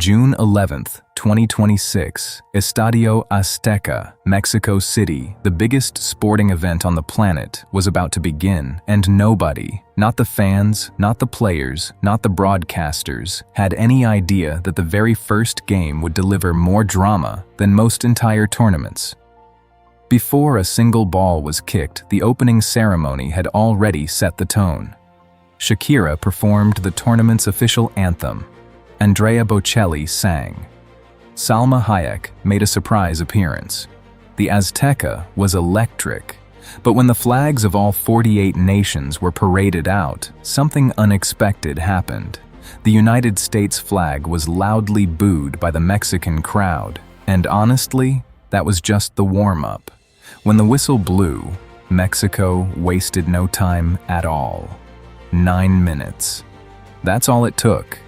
June 11th, 2026, Estadio Azteca, Mexico City, the biggest sporting event on the planet, was about to begin, and nobody, not the fans, not the players, not the broadcasters, had any idea that the very first game would deliver more drama than most entire tournaments. Before a single ball was kicked, the opening ceremony had already set the tone. Shakira performed the tournament's official anthem. Andrea Bocelli sang. Salma Hayek made a surprise appearance. The Azteca was electric, but when the flags of all 48 nations were paraded out, something unexpected happened. The United States flag was loudly booed by the Mexican crowd, and honestly, that was just the warm-up. When the whistle blew, Mexico wasted no time at all. 9 minutes. That's all it took.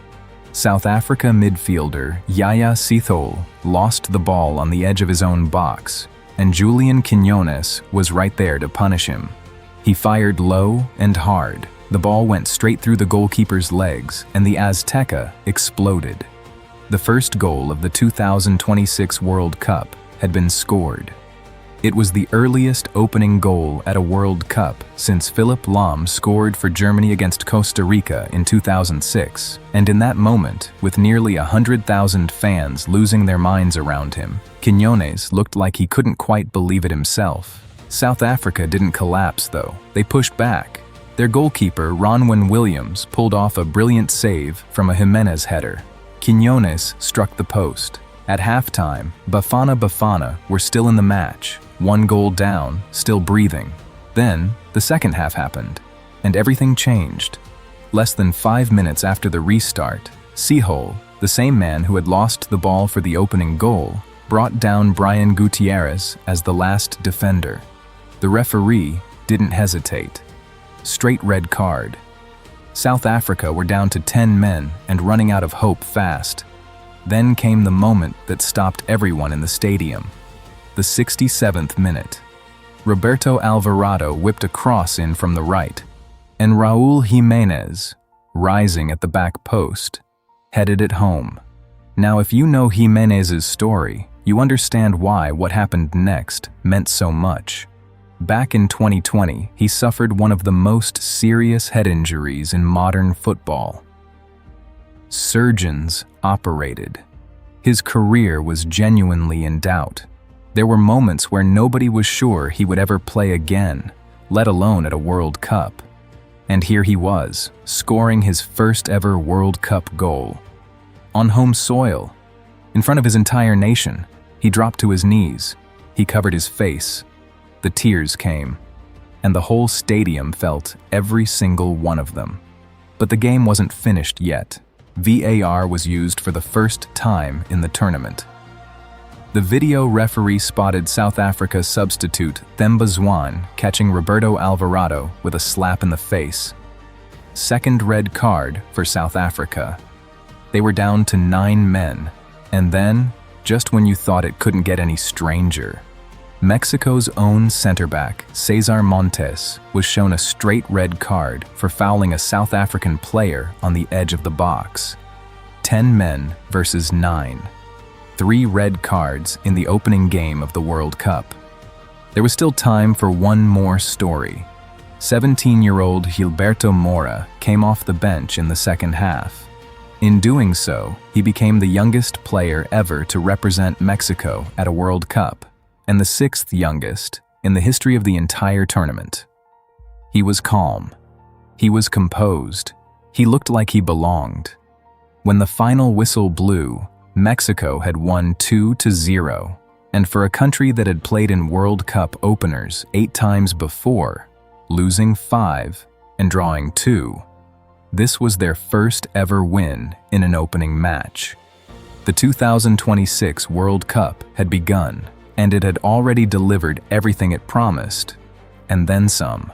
South Africa midfielder Yaya Sithole lost the ball on the edge of his own box, and Julian Quiñones was right there to punish him. He fired low and hard. The ball went straight through the goalkeeper's legs, and the Azteca exploded. The first goal of the 2026 World Cup had been scored. It was the earliest opening goal at a World Cup since Philipp Lahm scored for Germany against Costa Rica in 2006, and in that moment, with nearly 100,000 fans losing their minds around him, Quiñones looked like he couldn't quite believe it himself. South Africa didn't collapse, though. They pushed back. Their goalkeeper, Ronwen Williams, pulled off a brilliant save from a Jiménez header. Quiñones struck the post. At halftime, Bafana were still in the match. 1 goal down, still breathing. Then, the second half happened, and everything changed. Less than 5 minutes after the restart, Sithole, the same man who had lost the ball for the opening goal, brought down Brian Gutierrez as the last defender. The referee didn't hesitate. Straight red card. South Africa were down to 10 men and running out of hope fast. Then came the moment that stopped everyone in the stadium. The 67th minute. Roberto Alvarado whipped a cross in from the right, and Raúl Jiménez, rising at the back post, headed it home. Now, if you know Jiménez's story, you understand why what happened next meant so much. Back in 2020, he suffered one of the most serious head injuries in modern football. Surgeons operated. His career was genuinely in doubt. There were moments where nobody was sure he would ever play again, let alone at a World Cup. And here he was, scoring his first ever World Cup goal. On home soil, in front of his entire nation, he dropped to his knees. He covered his face. The tears came, and the whole stadium felt every single one of them. But the game wasn't finished yet. VAR was used for the first time in the tournament. The video referee spotted South Africa's substitute Themba Zwane catching Roberto Alvarado with a slap in the face. Second red card for South Africa. They were down to 9 men, and then, just when you thought it couldn't get any stranger, Mexico's own center back, Cesar Montes, was shown a straight red card for fouling a South African player on the edge of the box. 10 men versus 9. 3 red cards in the opening game of the World Cup. There was still time for one more story. 17-year-old Gilberto Mora came off the bench in the second half. In doing so, he became the youngest player ever to represent Mexico at a World Cup, and the 6th youngest in the history of the entire tournament. He was calm. He was composed. He looked like he belonged. When the final whistle blew, Mexico had won 2-0, and for a country that had played in World Cup openers 8 times before, losing 5 and drawing 2, this was their first ever win in an opening match. The 2026 World Cup had begun, and it had already delivered everything it promised, and then some.